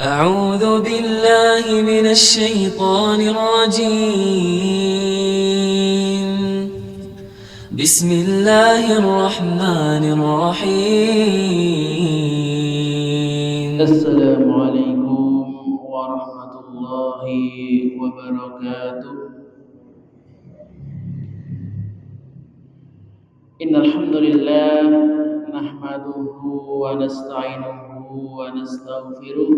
أعوذ بالله من الشيطان الرجيم. بسم الله الرحمن الرحيم. السلام عليكم ورحمة الله وبركاته. إن الحمد لله نحمده ونستعينه ونستغفره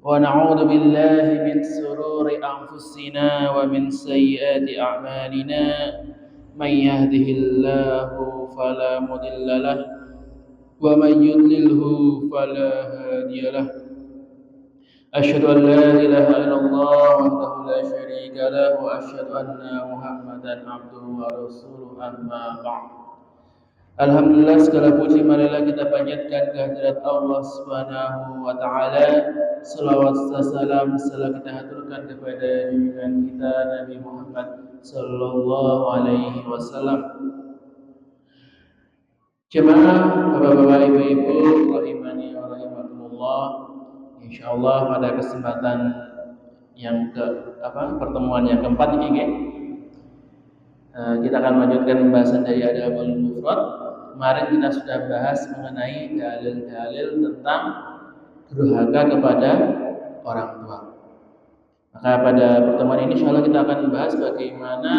ونعوذ بالله من شرور أنفسنا ومن سيئات أعمالنا. من يهده الله فلا مضل له ومن يضلله فلا هادي له. أشهد أن لا إله إلا الله وحده لا شريك له وأشهد أن محمدا عبده ورسوله أما بعد. Alhamdulillah, segala puji marilah kita panjatkan kehadirat Allah Subhanahu wa taala. Selawat serta salam selalu kita haturkan kepada junjungan kita Nabi Muhammad sallallahu alaihi wasallam. Jemaah, Bapak-bapak, Ibu-ibu, rahimani wa rahimakumullah. Insyaallah pada kesempatan pertemuan yang keempat ini kita akan melanjutkan pembahasan dari Adabul Mufrad. Kemarin kita sudah bahas mengenai dalil-dalil tentang durhaka kepada orang tua. Maka pada pertemuan ini insyaallah kita akan membahas bagaimana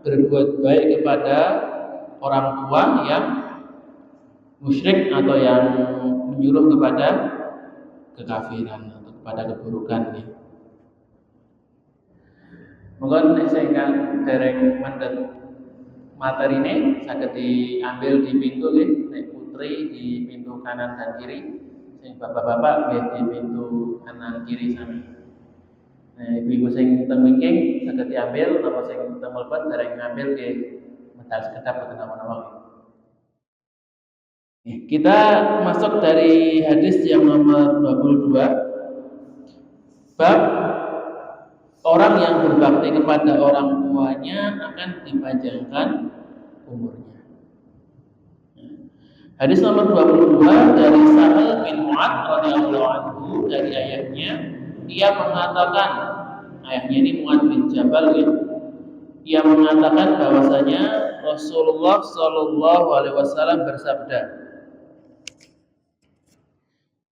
berbuat baik kepada orang tua yang musyrik atau yang menyuruh kepada kekafiran atau kepada keburukan. Mungkin saya dereng mendet materi ini saged diambil di pintu nek putri di pintu kanan dan kiri, sing bapak-bapak nggih di pintu kanan kiri sami. Nah, ibu-ibu sing teng wingking saged diambil, napa sing teng mlebet dereng ngambil nggih medal sekedap boten napa-napa. Kita masuk dari hadis yang nomor 22, bab orang yang berbakti kepada orang tuanya akan dipanjangkan umurnya. Hadis nomor 22 dari Sahal bin Mu'ad radhiyallahu anhu, dari ayahnya, ia mengatakan, ayahnya ini Mu'ad bin Jabal, ia mengatakan bahwasanya Rasulullah sallallahu alaihi wasallam bersabda.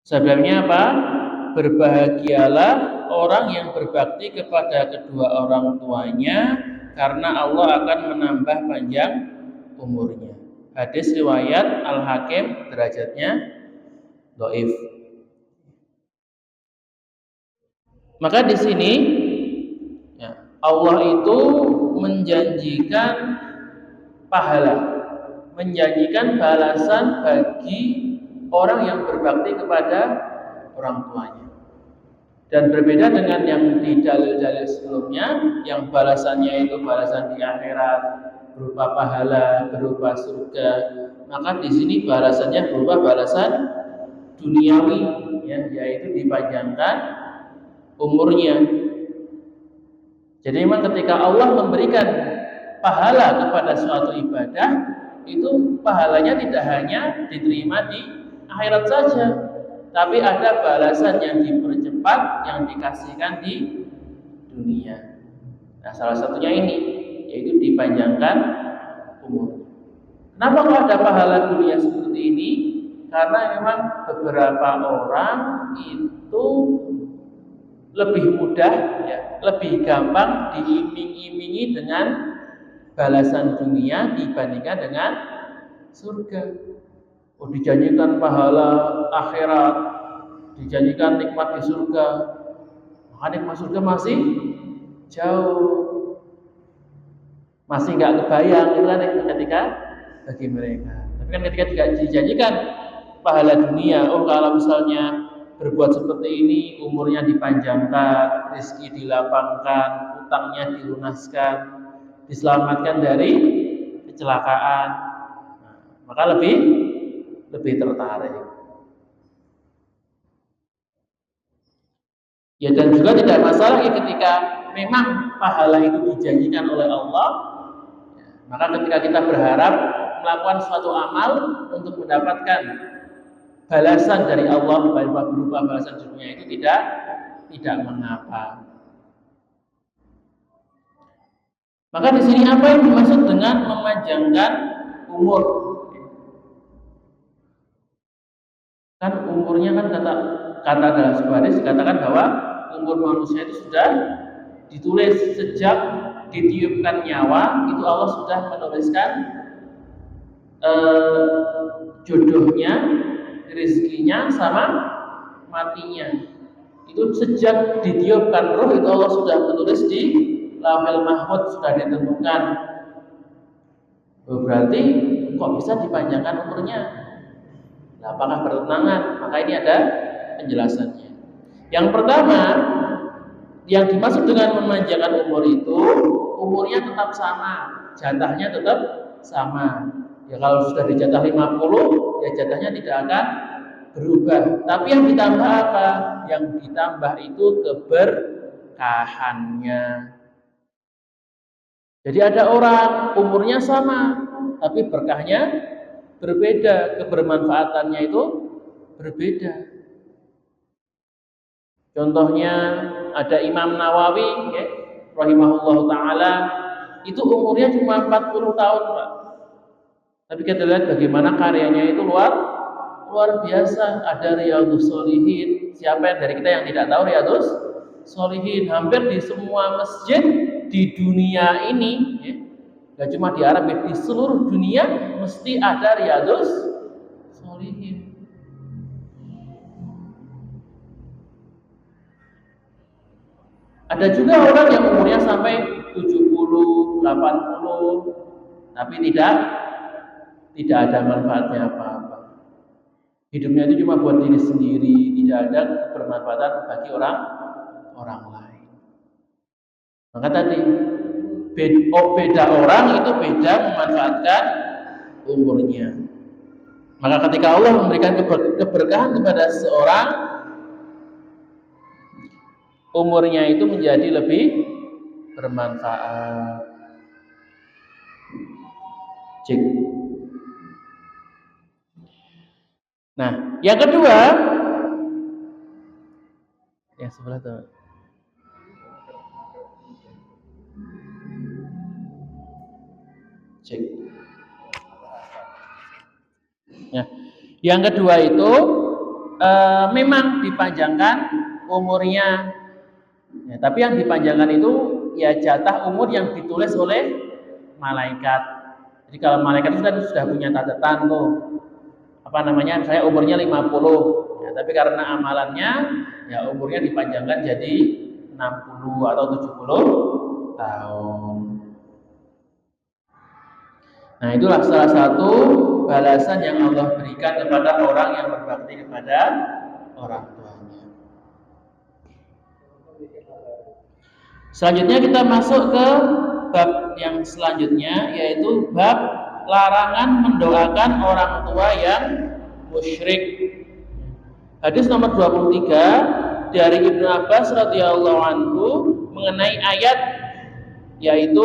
Sabdanya apa? Berbahagialah orang yang berbakti kepada kedua orang tuanya, karena Allah akan menambah panjang umurnya. Hadis riwayat Al-Hakim, derajatnya dhaif. Maka di sini Allah itu menjanjikan pahala, menjanjikan balasan bagi orang yang berbakti kepada orang tuanya. Dan berbeda dengan yang di dalil-dalil sebelumnya, yang balasannya itu balasan di akhirat berupa pahala, berupa surga. Maka di sini balasannya berupa balasan duniawi, yaitu dipanjangkan umurnya. Jadi memang ketika Allah memberikan pahala kepada suatu ibadah, itu pahalanya tidak hanya diterima di akhirat saja, tapi ada balasan yang dipercepat, yang dikasihkan di dunia. Nah, salah satunya ini, yaitu dipanjangkan umur. Kenapa kok ada pahala dunia seperti ini? Karena memang beberapa orang itu lebih mudah, lebih gampang diiming-imingi dengan balasan dunia dibandingkan dengan surga. Dijanjikan pahala akhirat, dijanjikan nikmat di surga, maka nikmat surga masih jauh, masih nggak kebayang itu kan ketika bagi mereka. Tapi kan ketika dijanjikan pahala dunia, kalau misalnya berbuat seperti ini, umurnya dipanjangkan, rezeki dilapangkan, utangnya dilunaskan, diselamatkan dari kecelakaan, maka lebih tertarik. Dan juga tidak masalah ketika memang pahala itu dijanjikan oleh Allah, maka ketika kita berharap melakukan suatu amal untuk mendapatkan balasan dari Allah berupa balasan di dunia itu tidak mengapa. Maka di sini apa yang dimaksud dengan memanjangkan umur? Kan umurnya kan kata dalam sebuah hadis dikatakan bahwa umur manusia itu sudah ditulis sejak ditiupkan nyawa, itu Allah sudah menuliskan jodohnya, rezekinya sama matinya. Itu sejak ditiupkan roh itu Allah sudah menulis di Lauhul Mahfuz, sudah ditentukan. Berarti kok bisa dipanjangkan umurnya? Nah, apakah bertentangan? Maka ini ada penjelasannya. Yang pertama, yang dimaksud dengan memanjangkan umur itu umurnya tetap sama, jatahnya tetap sama. Ya kalau sudah dijatah 50, ya jatahnya tidak akan berubah. Tapi yang ditambah apa? Yang ditambah itu keberkahannya. Jadi ada orang umurnya sama, tapi berkahnya berbeda, kebermanfaatannya itu berbeda. Contohnya ada Imam Nawawi, ya, rahimahullah taala, itu umurnya cuma 40 tahun, Pak. Tapi kita lihat bagaimana karyanya itu luar biasa. Ada Riyadhus Shalihin. Siapa yang dari kita yang tidak tahu Riyadhus Shalihin? Hampir di semua masjid di dunia ini, ya, gak cuma di Arab, di seluruh dunia mesti ada Riyadhus Shalihin. Ada juga orang yang umurnya sampai 70, 80, tapi tidak ada manfaatnya apa-apa. Hidupnya itu cuma buat diri sendiri, tidak ada bermanfaatan bagi orang lain. Maka tadi beda orang itu beda memanfaatkan umurnya. Maka ketika Allah memberikan keberkahan kepada seorang, umurnya itu menjadi lebih bermanfaat. Cek. Nah, yang kedua, yang sebelah tuh. Cek. Ya. Yang kedua itu memang dipanjangkan umurnya. Ya, tapi yang dipanjangkan itu ya jatah umur yang ditulis oleh malaikat. Jadi kalau malaikat itu kan sudah punya catatan tuh. Saya umurnya 50. Ya, tapi karena amalannya ya umurnya dipanjangkan jadi 60 atau 70 tahun. Nah, itulah salah satu balasan yang Allah berikan kepada orang yang berbakti kepada orang tuanya. Selanjutnya kita masuk ke bab yang selanjutnya, yaitu bab larangan mendoakan orang tua yang musyrik. Hadis nomor 23 dari Ibnu Abbas radhiyallahu anhu mengenai ayat, yaitu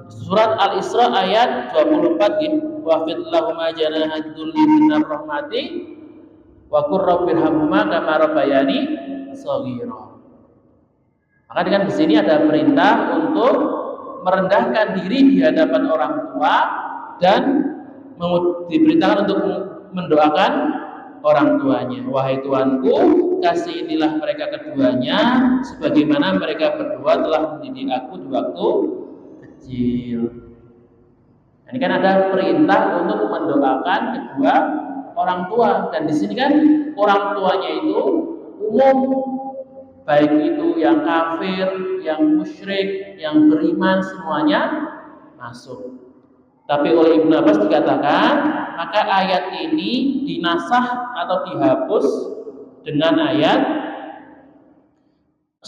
surat Al-Isra ayat 24, ya, wa fid lahum janahadul minar rahmati wa qur rabbirhamhuma kama rabbayani shaghira. Maka dengan di sini ada perintah untuk merendahkan diri di hadapan orang tua dan diperintahkan untuk mendoakan orang tuanya. Wahai Tuanku, kasihinilah mereka keduanya sebagaimana mereka berdua telah mendidik aku di waktu kecil. Ini kan ada perintah untuk mendoakan kedua orang tua, dan di sini kan orang tuanya itu umum, baik itu yang kafir, yang musyrik, yang beriman, semuanya masuk. Tapi oleh Ibnu Abbas dikatakan, maka ayat ini dinasah atau dihapus dengan ayat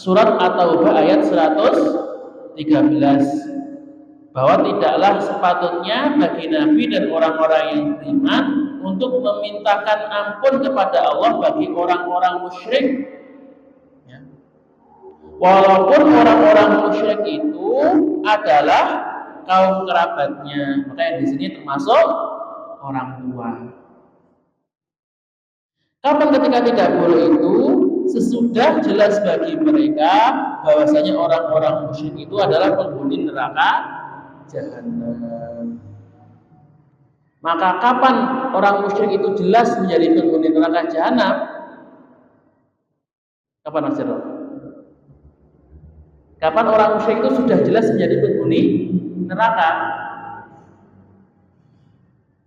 surat At-Taubah ayat 113, bahwa tidaklah sepatutnya bagi Nabi dan orang-orang yang beriman untuk memintakan ampun kepada Allah bagi orang-orang musyrik. Walaupun orang-orang musyrik itu adalah kaum kerabatnya, maka yang di sini termasuk orang tua. Kapan ketika tidak boleh itu? Sesudah jelas bagi mereka bahwasanya orang-orang musyrik itu adalah penghuni neraka jahanam. Maka kapan orang musyrik itu jelas menjadi penghuni neraka jahanam? Kapan Mas Jero? Kapan orang musyrik itu sudah jelas menjadi penghuni neraka?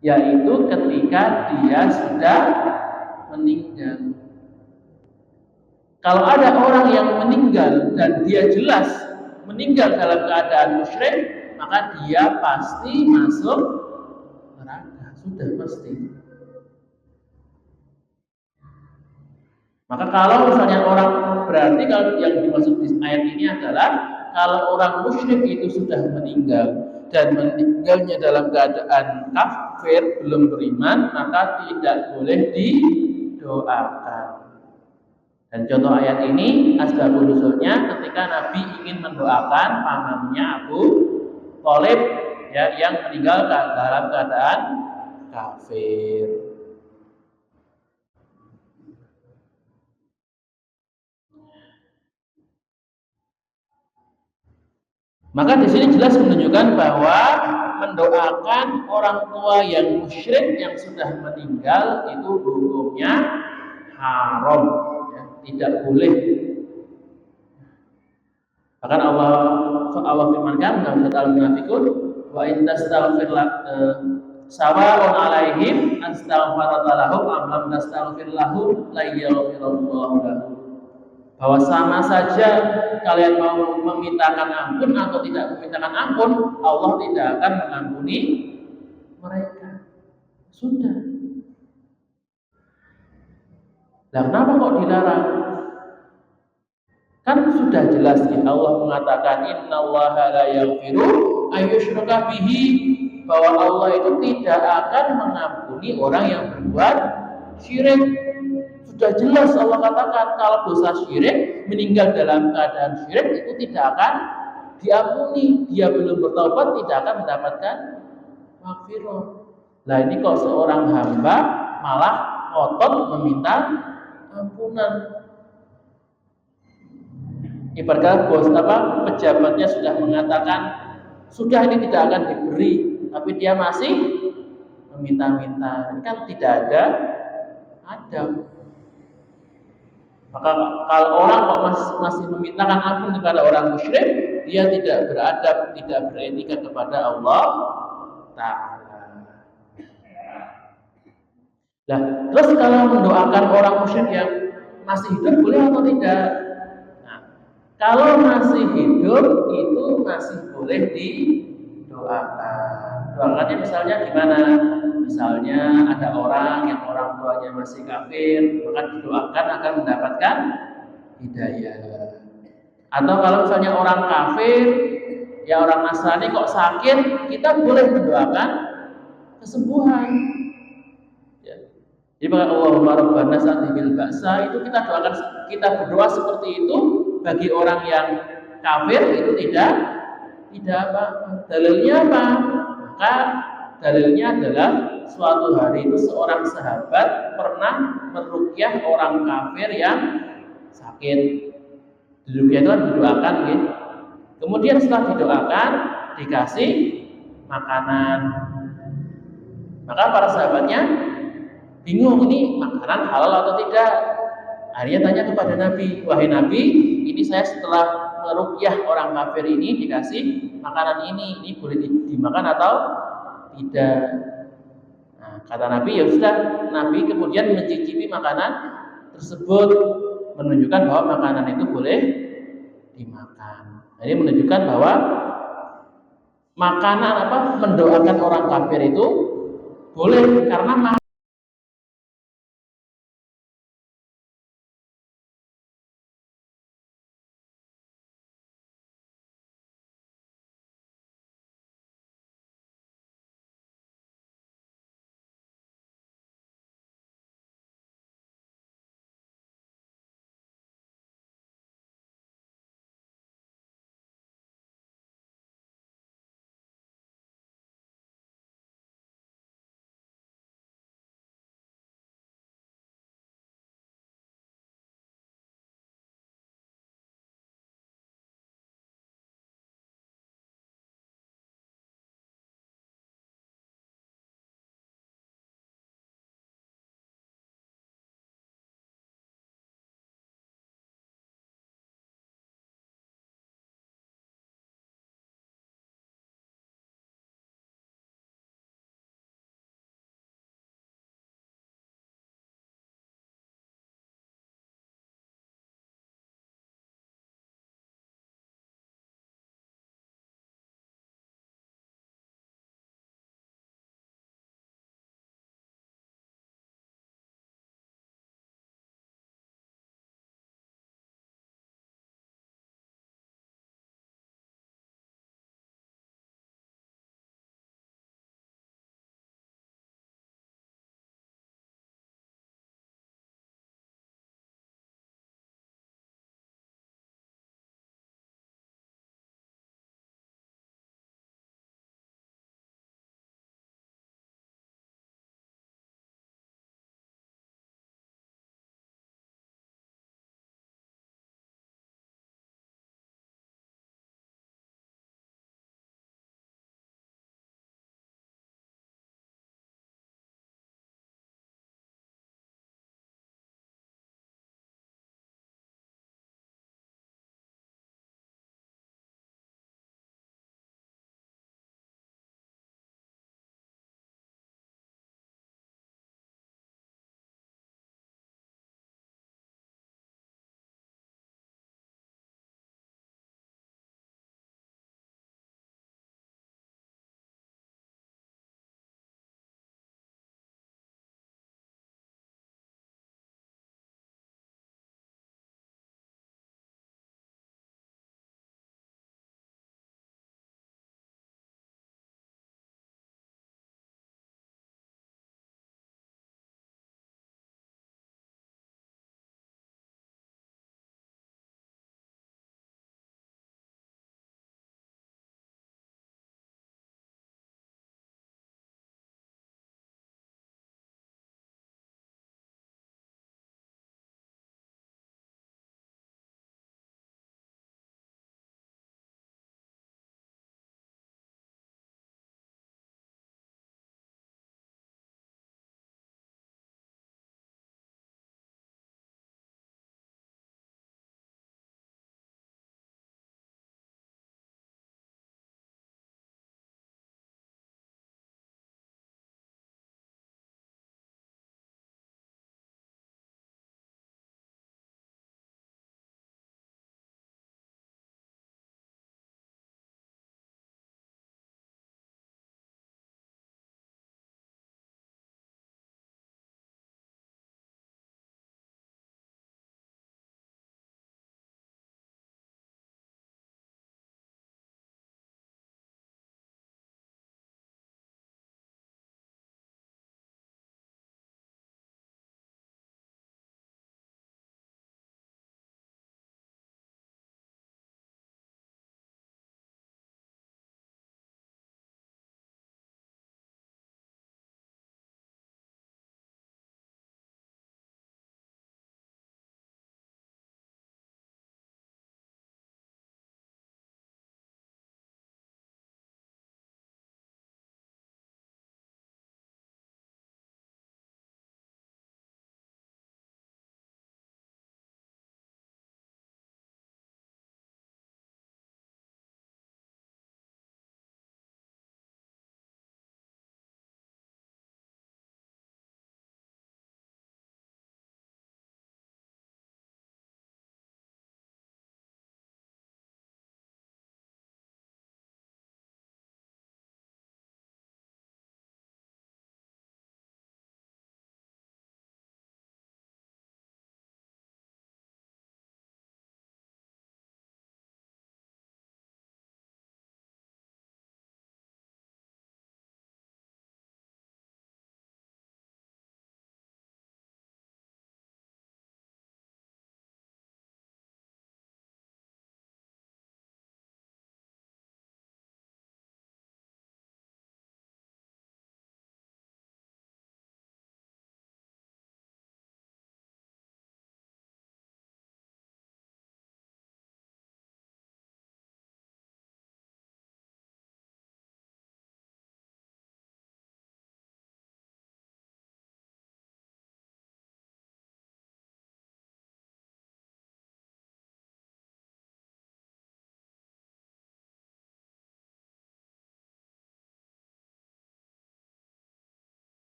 Yaitu ketika dia sudah meninggal. Kalau ada orang yang meninggal dan dia jelas meninggal dalam keadaan musyrik, maka dia pasti masuk neraka, sudah pasti. Maka kalau misalnya orang, berarti kalau yang dimaksud di ayat ini adalah kalau orang musyrik itu sudah meninggal dan meninggalnya dalam keadaan kafir, belum beriman, maka tidak boleh didoakan. Dan contoh ayat ini asbabun nuzulnya ketika Nabi ingin mendoakan pamannya Abu Thalib ya, yang meninggal dalam keadaan kafir. Maka di sini jelas menunjukkan bahwa mendoakan orang tua yang musyrik yang sudah meninggal itu hukumnya haram, ya, tidak boleh. Bahkan Allah firmankan dalam surat Al-Munafiqun, wa in tastaghfir sawa'un 'alaihim astaghfarta lahum am lam tastaghfir lahum la yaghfirullahu lahum. Bahwa sama saja kalian mau memintakan ampun atau tidak memintakan ampun, Allah tidak akan mengampuni mereka. Sudah. Nah, kenapa kok dilarang? Kan sudah jelas ya, Allah mengatakan innallaha la yaghfiru ayyushraka bihi, bahwa Allah itu tidak akan mengampuni orang yang berbuat syirik. Sudah jelas Allah katakan kalau dosa syirik, meninggal dalam keadaan syirik itu tidak akan diampuni. Dia belum bertobat tidak akan mendapatkan maghfirah. Nah, ini kok seorang hamba malah ngotot meminta ampunan. Ibarat bos pejabatnya sudah mengatakan sudah ini tidak akan diberi, tapi dia masih meminta-minta, ini kan tidak ada adab. Maka kalau orang kok masih memintakan ampun kepada orang musyrik, dia tidak beradab, tidak beretika kepada Allah Ta'ala. Nah, terus kalau mendoakan orang musyrik yang masih hidup boleh atau tidak? Kalau masih hidup itu masih boleh didoakan. Doakannya misalnya gimana? Misalnya ada orang yang orang tuanya masih kafir, maka didoakan akan mendapatkan hidayah. Atau kalau misalnya orang kafir, ya orang Nasrani kok sakit, kita boleh mendoakan kesembuhan. Ya. Jadi maka Allahumma rabbana sa'tibil ba'sa itu kita doakan, kita berdoa seperti itu bagi orang yang kafir itu tidak apa. Dalilnya apa? Maka dalilnya adalah suatu hari itu seorang sahabat pernah meruqyah orang kafir yang sakit. Diruqyah itu kan didoakan gitu. Kemudian setelah didoakan dikasih makanan. Maka para sahabatnya bingung, ini makanan halal atau tidak. Akhirnya tanya kepada Nabi, wahai Nabi, ini saya setelah meruqyah orang kafir ini dikasih makanan ini boleh dimakan atau tidak? Nah, kata Nabi, ya sudah. Nabi kemudian mencicipi makanan tersebut, menunjukkan bahwa makanan itu boleh dimakan. Jadi menunjukkan bahwa makanan mendoakan orang kafir itu boleh karena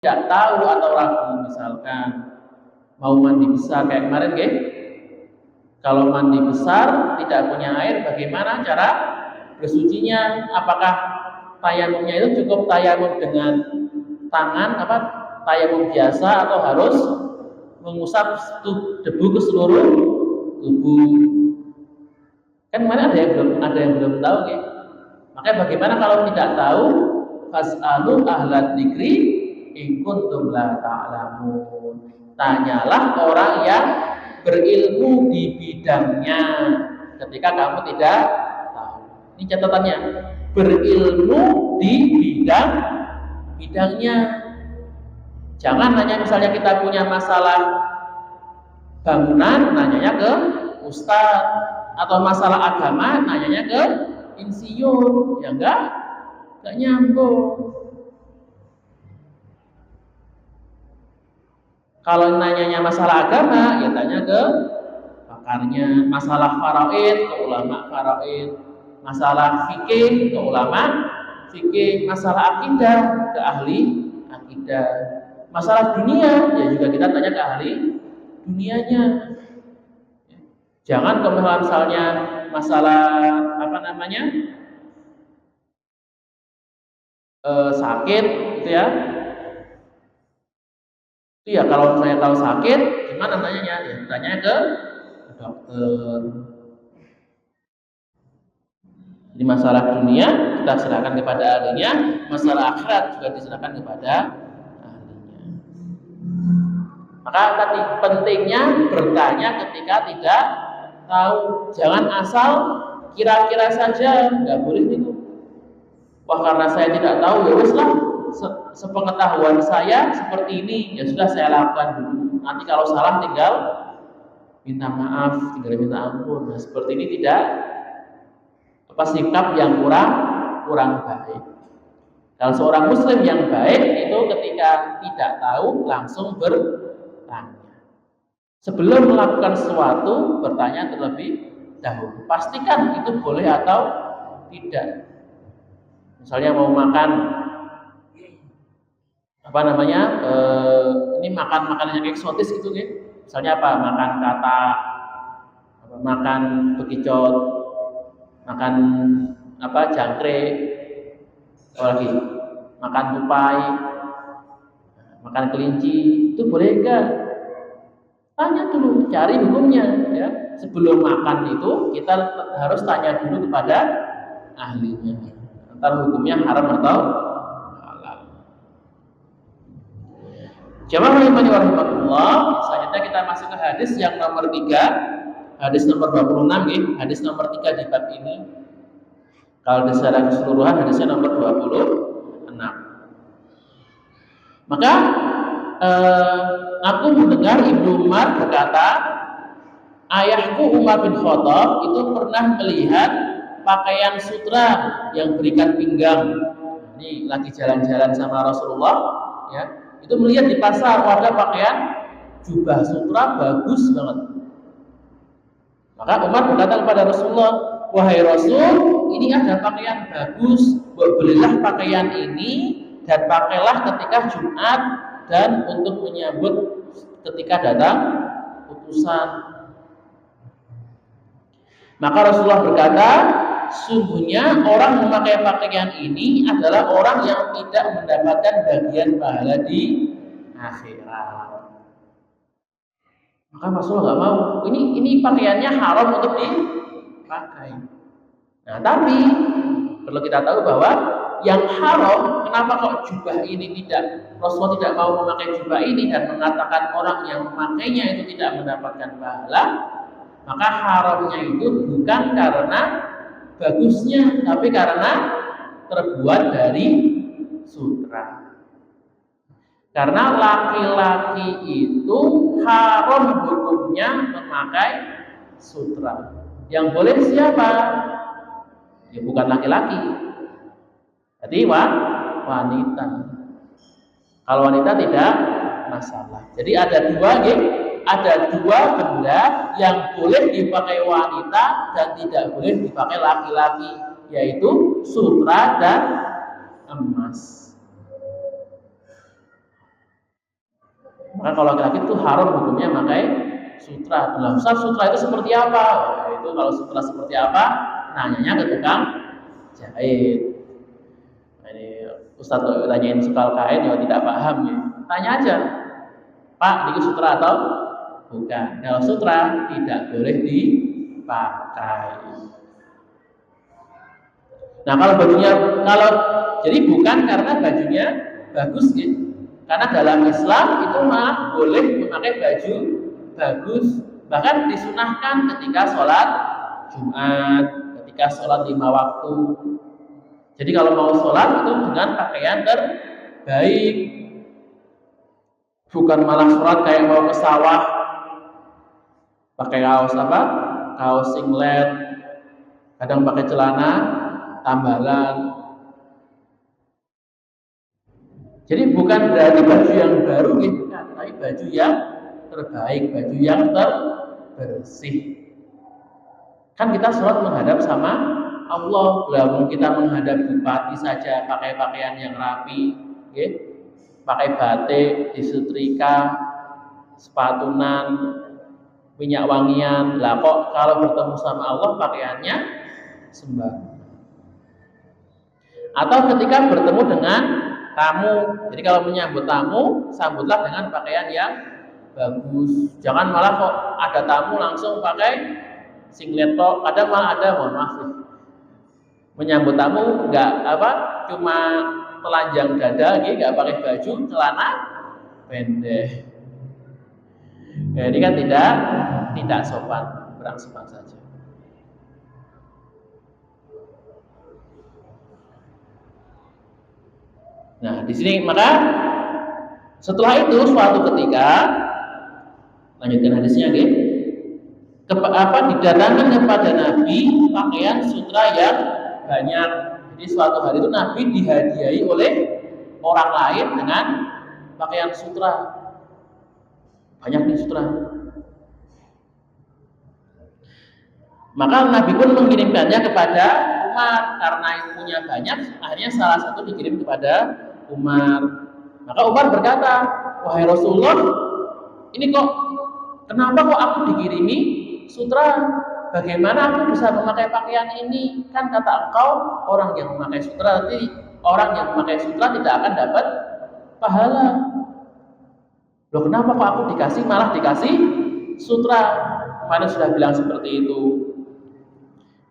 tidak tahu atau ragu, misalkan mau mandi besar kayak kemarin, kalau mandi besar tidak punya air, bagaimana cara bersucinya? Apakah tayamumnya itu cukup tayamum dengan tangan, tayamum biasa, atau harus mengusap debu ke seluruh tubuh? Kan kemarin ada yang belum tahu, Makanya bagaimana kalau tidak tahu? Fas'alu ahla dzikri in kuntum la ta'lamun. Tanyalah orang yang berilmu di bidangnya ketika kamu tidak tahu. Ini catatannya, berilmu di bidangnya. Jangan nanya, misalnya kita punya masalah bangunan, nanyanya ke ustadz, atau masalah agama nanyanya ke insinyur, ya enggak nyambung. Kalau nanyanya masalah agama, ya tanya ke pakarnya. Masalah faraid, ke ulama faraid. Masalah fikih, ke ulama fikih. Masalah akidah, ke ahli akidah. Masalah dunia, ya juga kita tanya ke ahli dunianya. Jangan kalau misalnya masalah sakit, gitu ya. Itu ya kalau saya tahu sakit, gimana nanyanya? Ya tanya ke dokter. Di masalah dunia kita serahkan kepada ahlinya, masalah akhirat juga diserahkan kepada ahlinya. Maka tadi pentingnya bertanya ketika tidak tahu. Jangan asal kira-kira saja, nggak boleh itu. Wah, karena saya tidak tahu, ya wes lah, sepengetahuan saya seperti ini, ya sudah saya lakukan dulu. Nanti kalau salah tinggal minta maaf, tinggal minta ampun. Nah, seperti ini tidak sikap yang kurang baik. Kalau seorang muslim yang baik itu ketika tidak tahu langsung bertanya. Sebelum melakukan sesuatu, bertanya terlebih dahulu. Pastikan itu boleh atau tidak. Misalnya mau makan ini makan makanan yang eksotis gitu, misalnya makan katak, makan bekicot, makan jangkrik, apalagi makan tupai, makan kelinci, itu boleh enggak? Tanya dulu, cari hukumnya, ya. Sebelum makan itu kita harus tanya dulu kepada ahlinya, antara hukumnya haram atau halal. Jamaah rahimani wa rahimakumullah. Selanjutnya kita masuk ke hadis yang nomor 3, hadis nomor 26, hadis nomor 3 di bab ini. Kalau secara keseluruhan hadisnya nomor 26. Maka aku mendengar Ibnu Umar berkata, ayahku Umar bin Khattab itu pernah melihat pakaian sutra yang berikat pinggang. Ini lagi jalan-jalan sama Rasulullah, ya. Itu melihat di pasar ada pakaian jubah sutra bagus banget. Maka Umar berkata kepada Rasulullah, wahai Rasul, ini ada pakaian bagus, belilah pakaian ini dan pakailah ketika Jumat dan untuk menyambut ketika datang utusan. Maka Rasulullah berkata, sungguhnya orang memakai pakaian ini adalah orang yang tidak mendapatkan bagian pahala di akhirat. Maka Rasulullah nggak mau. Ini pakaiannya haram untuk dipakai. Nah, tapi perlu kita tahu bahwa yang haram, kenapa kok jubah ini tidak, Rasulullah tidak mau memakai jubah ini dan mengatakan orang yang memakainya itu tidak mendapatkan pahala. Maka haramnya itu bukan karena bagusnya, tapi karena terbuat dari sutra. Karena laki-laki itu haram hukumnya memakai sutra. Yang boleh siapa? Ya bukan laki-laki. Jadi wanita. Kalau wanita tidak masalah. Jadi ada dua benda yang boleh dipakai wanita dan tidak boleh dipakai laki-laki, yaitu sutra dan emas. Maka kalau laki-laki itu haram hukumnya pakai sutra. Dalam Ustaz, sutra itu seperti apa? Nah, itu kalau sutra seperti apa? Nanyanya ke tukang jahit. Nah, ini Ustaz tanyain soal kain ya tidak paham ya. Tanya aja, Pak, ini sutra atau bukan? Kalau sutra tidak boleh dipakai. Nah kalau bajunya, jadi bukan karena bajunya bagus gitu. Karena dalam Islam itu malah boleh memakai baju bagus. Bahkan disunahkan ketika sholat Jumat, ketika sholat 5 waktu. Jadi kalau mau sholat itu dengan pakaian terbaik. Bukan malah sholat kayak mau ke sawah, pakai kaos apa? Kaos singlet, kadang pakai celana tambalan. Jadi bukan berarti baju yang baru gitu kan, tapi baju yang terbaik, baju yang terbersih. Kan kita sholat menghadap sama Allah, belum kita menghadap bupati saja pakai pakaian yang rapi, okay? Pakai batik, disetrika, sepatunan, minyak wangian. Lah kok kalau bertemu sama Allah pakaiannya sembarang. Atau ketika bertemu dengan tamu, jadi kalau menyambut tamu, sambutlah dengan pakaian yang bagus. Jangan malah kok ada tamu langsung pakai singlet tok. Kadang malah ada, mohon maaf, menyambut tamu cuma telanjang dada, nggak pakai baju, celana pendek. Ini kan tidak sopan, berang-sopan saja. Nah, di sini maka setelah itu suatu ketika, lanjutkan hadisnya, didatangkan kepada Nabi pakaian sutra yang banyak. Jadi suatu hari itu Nabi dihadiahi oleh orang lain dengan pakaian sutra. Banyak nih sutra. Maka Nabi pun mengirimkannya kepada Umar karena punya banyak. Akhirnya salah satu dikirim kepada Umar. Maka Umar berkata, wahai Rasulullah, ini kenapa aku dikirimi sutra? Bagaimana aku bisa memakai pakaian ini? Kan kata engkau, orang yang memakai sutra, nanti orang yang memakai sutra tidak akan dapat pahala. Loh, kenapa aku malah dikasih sutra? Kemarin sudah bilang seperti itu.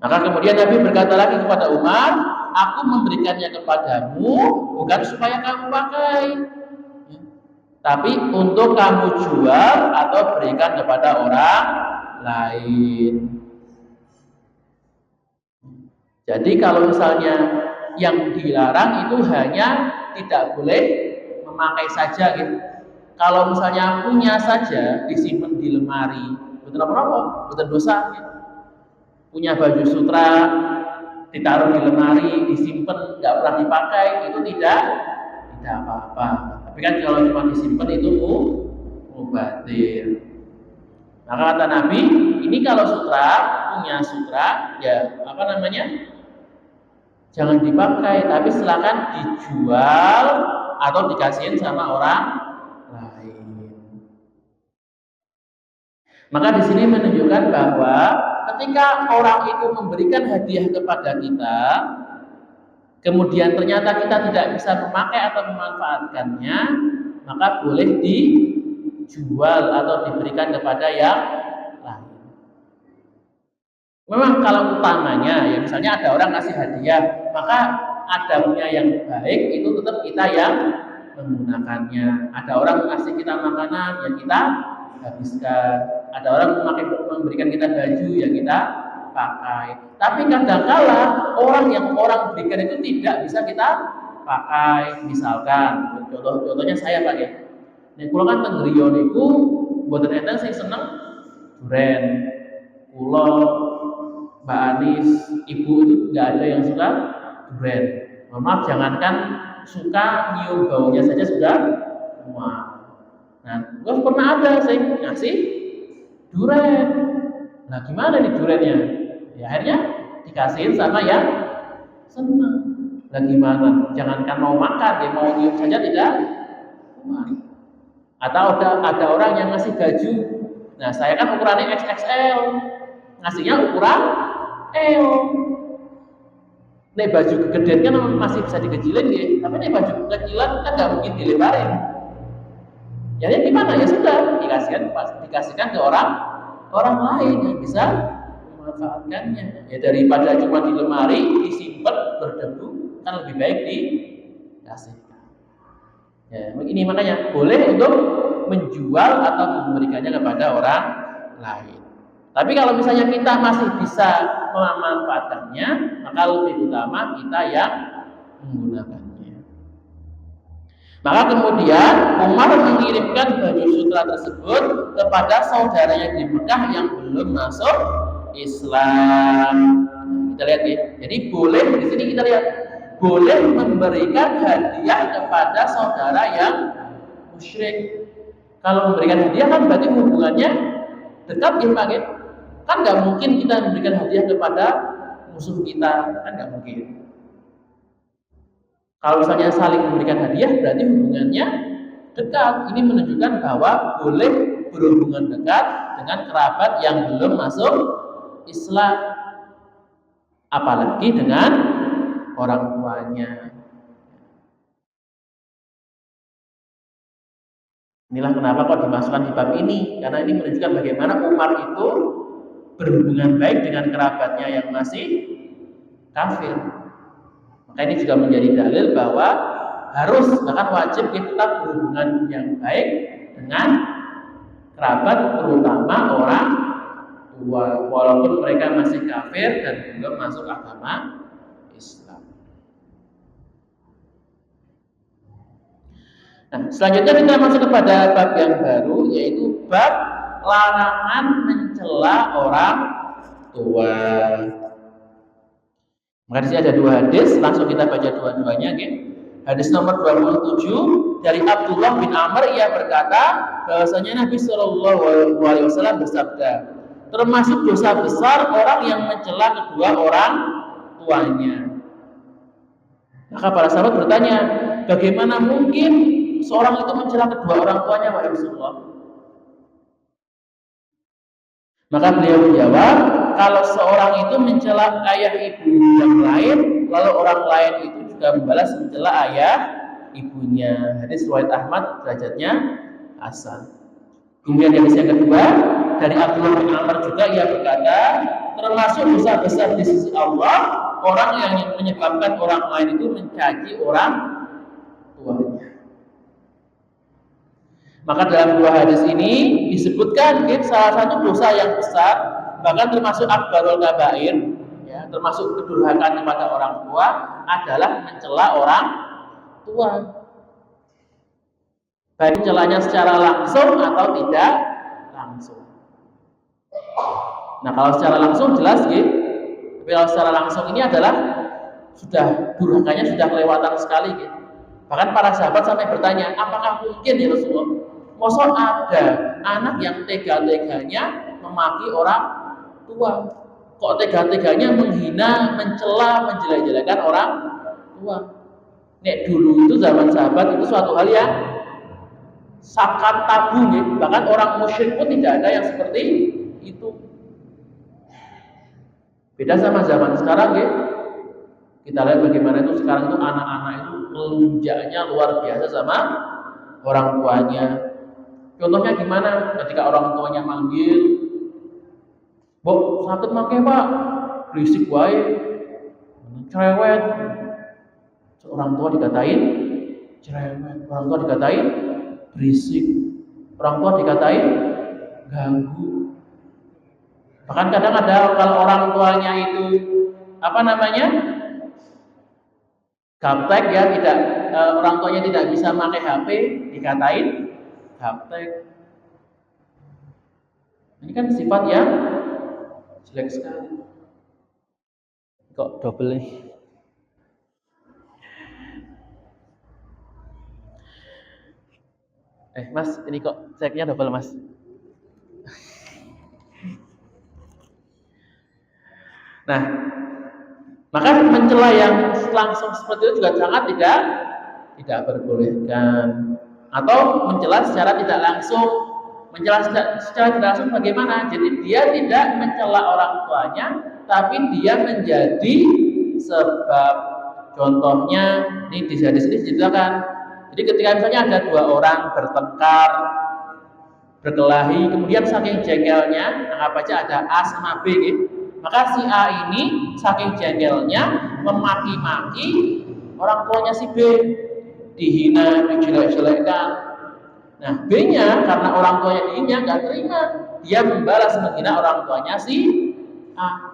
Maka kemudian Nabi berkata lagi kepada Umar, aku memberikannya kepadamu bukan supaya kamu pakai, tapi untuk kamu jual atau berikan kepada orang lain. Jadi kalau misalnya yang dilarang itu hanya tidak boleh memakai saja gitu. Kalau misalnya punya saja disimpan di lemari, betul apa? Betul dosa. Gitu. Punya baju sutra ditaruh di lemari, disimpan, nggak pernah dipakai, itu tidak apa-apa. Tapi kan kalau cuma disimpan itu mubadir. Maka kata Nabi, ini kalau punya sutra, ya jangan dipakai, tapi silakan dijual atau dikasihin sama orang lain. Maka di sini menunjukkan bahwa ketika orang itu memberikan hadiah kepada kita, kemudian ternyata kita tidak bisa memakai atau memanfaatkannya, maka boleh dijual atau diberikan kepada yang lain. Memang kalau utamanya, ya misalnya ada orang kasih hadiah, maka adabnya yang baik itu tetap kita yang menggunakannya. Ada orang ngasih kita makanan, ya kita habiskan. Ada orang memberikan kita baju, ya kita pakai. Tapi kadang-kala orang yang orang berikan itu tidak bisa kita pakai. Misalkan, contohnya saya pakai. Nek kula kan teng griya niku mboten enten sing seneng duren. Kula, Mbak Anis, Ibu itu nggak ada yang suka duren. Mohon maaf, jangankan suka, nyium baunya saja sudah muak. Nah, pernah ada saya ngasih duren. Nah, gimana nih durennya? Ya akhirnya dikasihin sama yang senang. Nah, gimana? Jangankan mau makan, ya mau nyium saja tidak muak. Atau ada orang yang ngasih baju, nah saya kan ukurannya XXL, ngasihnya ukuran L. Nek baju kegedean kan masih bisa dikecilin ya, tapi nek baju kecilan kan nggak mungkin dilebarin. Ya gimana ya sudah dikasihkan ke orang lain yang bisa memanfaatkannya. Ya daripada cuma di lemari disimpan berdebu, kan lebih baik dikasihkan. Ya, ini makanya boleh untuk menjual atau memberikannya kepada orang lain. Tapi kalau misalnya kita masih bisa memanfaatkannya, maka lebih utama kita yang menggunakannya. Maka kemudian Umar mengirimkan baju sutra tersebut kepada saudaranya di Mekah yang belum masuk Islam. Kita lihat ya. Jadi boleh di sini kita lihat boleh memberikan hadiah kepada saudara yang musyrik. Kalau memberikan hadiah kan berarti hubungannya dekat ya Pak ya. Kan nggak mungkin kita memberikan hadiah kepada musuh kita, kan nggak mungkin. Kalau misalnya saling memberikan hadiah berarti hubungannya dekat. Ini menunjukkan bahwa boleh berhubungan dekat dengan kerabat yang belum masuk Islam, apalagi dengan orang tuanya. Inilah kenapa kok dimasukkan di bab ini, karena ini menunjukkan bagaimana Umar itu berhubungan baik dengan kerabatnya yang masih kafir. Maka ini juga menjadi dalil bahwa harus bahkan wajib kita tetap berhubungan yang baik dengan kerabat, terutama orang tua, walaupun mereka masih kafir dan belum masuk agama Islam. Nah, selanjutnya kita masuk kepada bab yang baru, yaitu bab larangan mencela orang tua. Maka di sini ada dua hadis, langsung kita baca dua-duanya. Okay? Hadis nomor 27 dari Abdullah bin Amr, ia berkata bahwasanya Nabi Shallallahu Alaihi Wasallam bersabda, termasuk dosa besar orang yang mencela kedua orang tuanya. Maka para sahabat bertanya, bagaimana mungkin seorang itu mencela kedua orang tuanya, wahai Rasulullah? Maka beliau menjawab, kalau seorang itu mencela ayah ibu yang lain, lalu orang lain itu juga membalas mencela ayah ibunya. Hadis riwayat Ahmad, derajatnya hasan. Kemudian hadis yang kedua dari Abdullah bin Amr juga, ia berkata, termasuk dosa besar di sisi Allah orang yang menyebabkan orang lain itu mencaci orang tuanya. Maka dalam dua hadis ini disebutkan salah satu dosa yang besar, bahkan termasuk akbarul kabair, ya, termasuk kedurhakaan kepada orang tua adalah mencela orang tua. Baik mencelanya secara langsung atau tidak langsung. Nah, kalau secara langsung jelas gitu. Tapi kalau secara langsung ini adalah sudah durhakanya sudah kelewatan sekali gitu. Bahkan para sahabat sampai bertanya, apakah mungkin ya Rasulullah, masa ada anak yang tega-teganya memaki orang tua? Kok tega-teganya menghina, mencela, menjelek-jelekan orang tua? Nek dulu itu zaman sahabat itu suatu hal yang sangat tabu gitu. Bahkan orang musyrik pun tidak ada yang seperti itu. Beda sama zaman sekarang gitu. Kita lihat bagaimana itu sekarang itu anak-anak itu melunjaknya luar biasa sama orang tuanya. Contohnya gimana? Ketika orang tuanya manggil, "Bok, sakit make Pak." Berisik wae. Cerewet. Orang tua dikatain cerewet, orang tua dikatain berisik, orang tua dikatain ganggu. Bahkan kadang ada kalau orang tuanya itu gaptek ya, tidak orang tuanya tidak bisa pakai HP, dikatain gaptek. Ini kan sifat yang jelek sekali. Kok double nih? Mas, ini kok ceknya double Mas. Nah, maka mencela yang langsung seperti itu juga sangat tidak diperbolehkan. atau mencela secara tidak langsung. Mencela secara tidak langsung bagaimana? Jadi dia tidak mencela orang tuanya, tapi dia menjadi sebab. Contohnya ini di hadis ini diceritakan. Jadi ketika misalnya ada dua orang bertengkar, berkelahi, kemudian saking jengkelnya, anggap aja ada A sama B, maka si A ini saking jengkelnya memaki-maki orang tuanya si B, dihina, dijelek-jelekkan. Nah, B-nya karena orang tuanya dihina nggak terima, dia membalas menghina orang tuanya si A.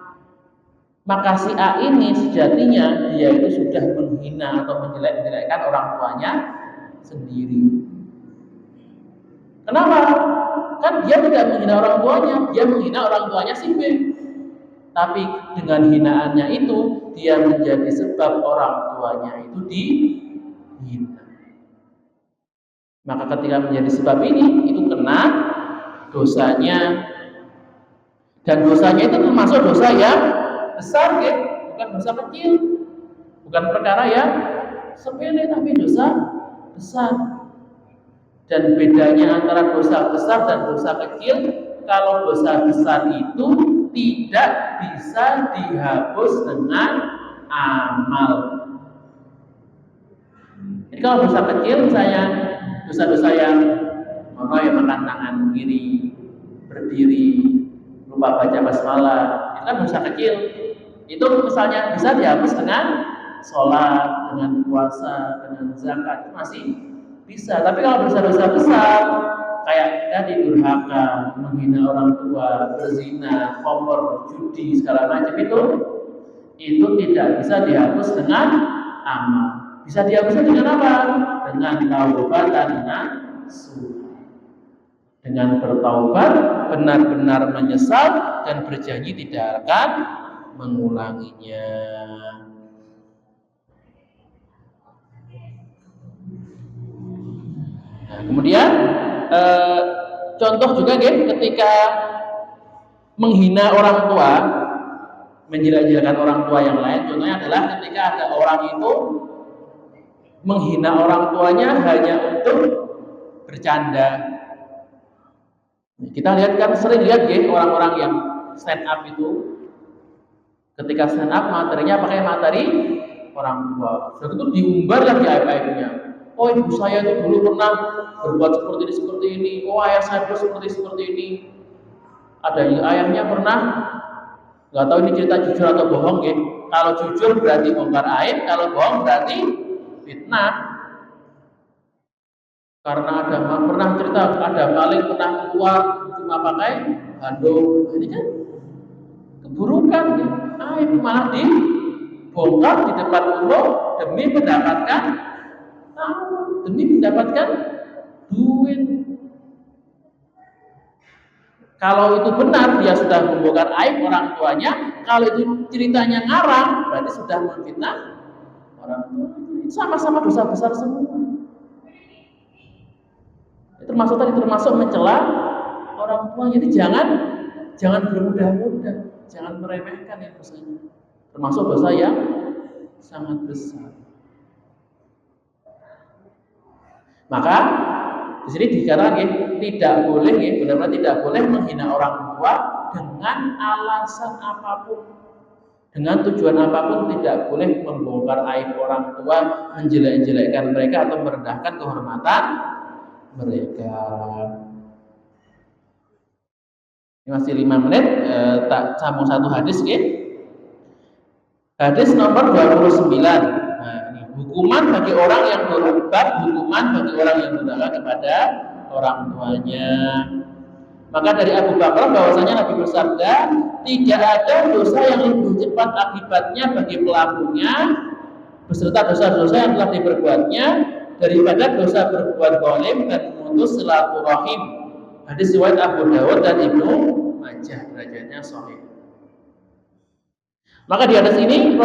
Maka si A ini sejatinya dia itu sudah menghina atau menjelek-jelekkan orang tuanya sendiri. Kenapa? Kan dia tidak menghina orang tuanya, dia menghina orang tuanya si B. Tapi dengan hinaannya itu dia menjadi sebab orang tuanya itu dihina. Maka ketika menjadi sebab ini itu kena dosanya. Dan dosanya itu termasuk dosa yang besar, bukan dosa kecil, bukan perkara yang sepele, tapi dosa besar. Dan bedanya antara dosa besar dan dosa kecil, kalau dosa besar itu tidak bisa dihapus dengan amal. Jadi kalau dosa kecil, misalnya dosa-dosa yang makan tangan kiri, berdiri, lupa baca basmalah, itu kan dosa kecil. Itu misalnya bisa dihapus dengan sholat, dengan puasa, dengan zakat, itu masih bisa. Tapi kalau dosa-dosa besar kayak tadi durhaka, menghina orang tua, berzina, khamr, judi, segala macam itu tidak bisa dihapus dengan amal. Bisa dihapus dengan apa? Dengan taubat dan nasuh. Dengan bertaubat, benar-benar menyesal dan berjanji tidak akan mengulanginya. Nah, kemudian contoh juga ketika menghina orang tua, menjelek-jelekan orang tua yang lain. Contohnya adalah ketika ada orang itu menghina orang tuanya hanya untuk bercanda. Kita lihat kan, sering lihat orang-orang yang stand up itu, ketika stand up materinya pakai materi orang tua. Sudah itu diumbar lagi aib-aibnya. Oh, ibu saya itu dulu pernah berbuat seperti ini. Oh, ayah saya dulu seperti ini. Ada yang ayahnya pernah, nggak tahu ini cerita jujur atau bohong Kalau jujur berarti bongkar aib, kalau bohong berarti fitnah. Karena pernah cerita ada maling pernah keluar cuma pakai handuk, ini kan keburukan, aib malah dibongkar di depan umum demi mendapatkan duit. Kalau itu benar dia sudah membongkar aib orang tuanya, kalau itu ceritanya ngarang berarti sudah memfitnah orang tua. Sama-sama dosa besar semua. Termasuk mencela orang tua. Jadi jangan bermudah-mudah, jangan meremehkan yang dosanya. Termasuk dosa yang sangat besar. Maka di sini dikatakan tidak boleh benar-benar tidak boleh menghina orang tua dengan alasan apapun. Dengan tujuan apapun tidak boleh membongkar aib orang tua, menjelek-jelekkan mereka atau merendahkan kehormatan mereka. Ini masih 5 menit, tak sambung satu hadis Hadis nomor 29. Nah, ini hukuman bagi orang yang durhaka kepada orang tuanya. Maka dari Abu Bakar bahwasanya Nabi bersabda, tidak ada dosa yang lebih cepat akibatnya bagi pelakunya beserta dosa-dosa yang telah diperbuatnya daripada dosa berbuat zalim dan memutus silaturahim. Hadis riwayat Abu Dawud dan Ibnu Majah, derajatnya sahih. Maka di atas ini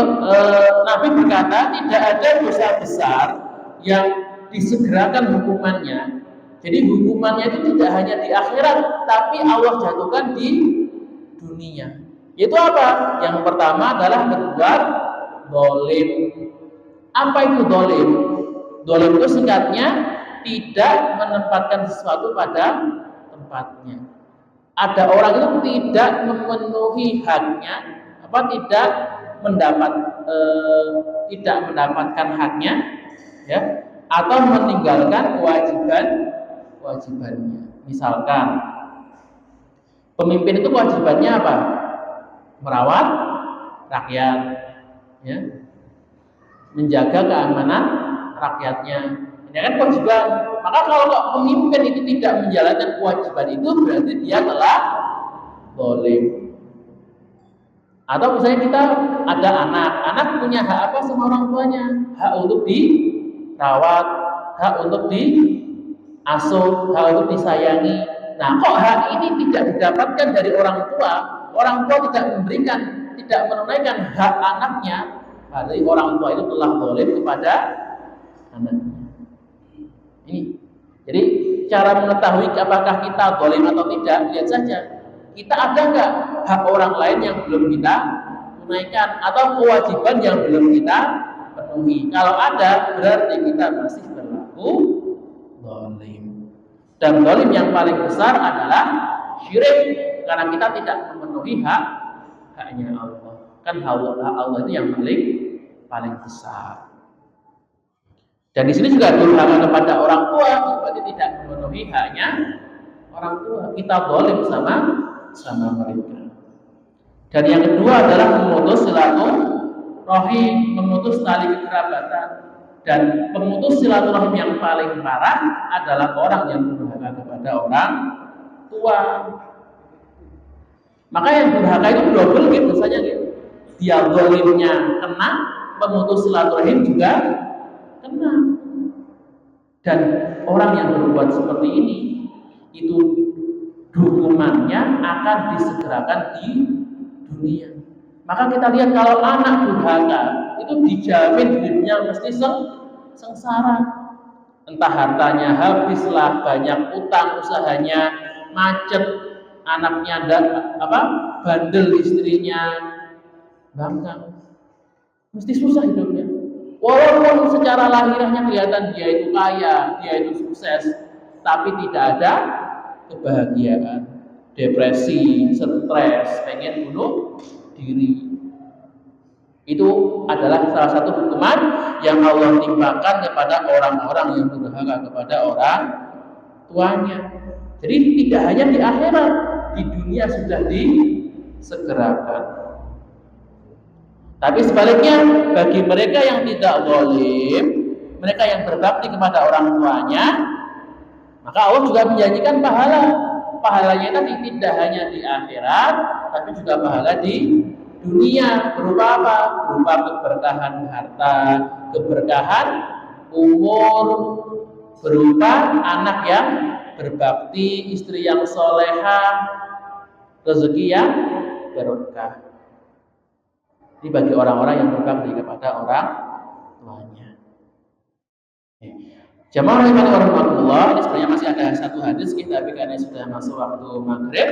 Nabi berkata tidak ada dosa besar yang disegerakan hukumannya. Jadi hukumannya itu tidak hanya di akhirat, tapi Allah jatuhkan di dunia. Yaitu apa? Yang pertama adalah berbuat zalim. Apa itu zalim? Zalim itu singkatnya tidak menempatkan sesuatu pada tempatnya. Ada orang itu tidak memenuhi haknya, tidak mendapatkan haknya, ya, atau meninggalkan kewajibannya. Misalkan pemimpin itu kewajibannya apa? Merawat rakyat, ya, menjaga keamanan rakyatnya. Ini kan kewajiban. Maka kalau pemimpin itu tidak menjalankan kewajiban itu, berarti dia telah zalim. Atau misalnya kita ada anak punya hak apa sama orang tuanya? Hak untuk dirawat, hak untuk diasuh, hak untuk disayangi. Nah, kok hak ini tidak didapatkan dari orang tua tidak menunaikan hak anaknya, berarti orang tua itu telah zalim kepada anaknya. Ini. Jadi cara mengetahui apakah kita zalim atau tidak, lihat saja. Kita ada nggak hak orang lain yang belum kita tunaikan atau kewajiban yang belum kita penuhi? Kalau ada, berarti kita masih berlaku zalim. Dan zalim yang paling besar adalah syirik, karena kita tidak memenuhi haknya Allah. Kan hak Allah itu yang paling besar. Dan di sini juga durhaka kepada orang tua, berarti tidak memenuhi haknya orang tua. Kita zalim sama mereka. Dan yang kedua adalah memutus silaturahim, memutus tali kekerabatan. Dan pemutus silaturahim yang paling parah adalah orang yang durhaka kepada orang tua. Maka yang durhaka itu double gitu saja gitu. Dia zalimnya kena, pemutus silaturahim juga kena. Dan orang yang berbuat seperti ini itu hukumannya akan disegerakan di dunia. Maka kita lihat kalau anak durhaka itu dijamin hidupnya mesti sengsara. Entah hartanya habislah, banyak utang, usahanya macet, anaknya bandel, istrinya bangkang. Mesti susah hidupnya. Walaupun secara lahirnya kelihatan dia itu kaya, dia itu sukses, tapi tidak ada kebahagiaan, depresi, stres, pengen bunuh diri. Itu adalah salah satu hukuman yang Allah timpakan kepada orang-orang yang durhaka kepada orang tuanya. Jadi tidak hanya di akhirat, di dunia sudah disegerakan. Tapi sebaliknya, bagi mereka yang tidak zalim, mereka yang berbakti kepada orang tuanya, maka Allah juga menjanjikan pahala. Pahalanya tadi tidak hanya di akhirat, tapi juga pahala di dunia. Berupa apa? Berupa keberkahan harta, keberkahan umur, berupa anak yang berbakti, istri yang solehah, rezeki yang berkah. Ini bagi orang-orang yang berbakti kepada orang tuanya. Jamaah rahimahullah, ini sebenarnya masih ada satu hadis, tapi karena sudah masuk waktu maghrib,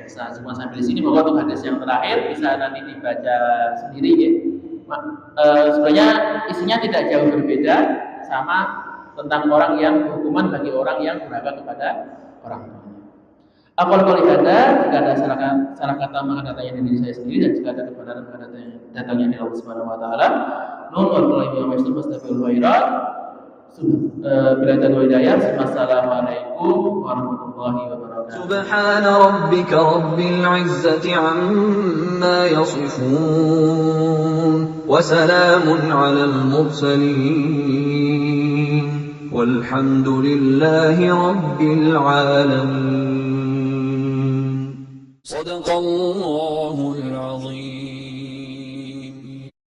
saya cuma sambil di sini. Moga untuk hadis yang terakhir bisa nanti dibaca sendiri, ya. Sebenarnya isinya tidak jauh berbeda, sama tentang orang yang hukuman bagi orang yang durhaka kepada orang tua. Aqul qouli hadza, jika ada salah kata maka datanya dari diri saya sendiri, dan jika ada kebenaran maka datangnya dari Allah Subhanahu wa taala. Nun wal qalbi wa mastaghfirul khairat. Bila tadu hidayah. Assalamualaikum warahmatullahi wabarakatuh. Subhana rabbika rabbil izzati amma yasifun wa salamun alal mursalin walhamdulillahi rabbil alamin. Sadaqallahul azim.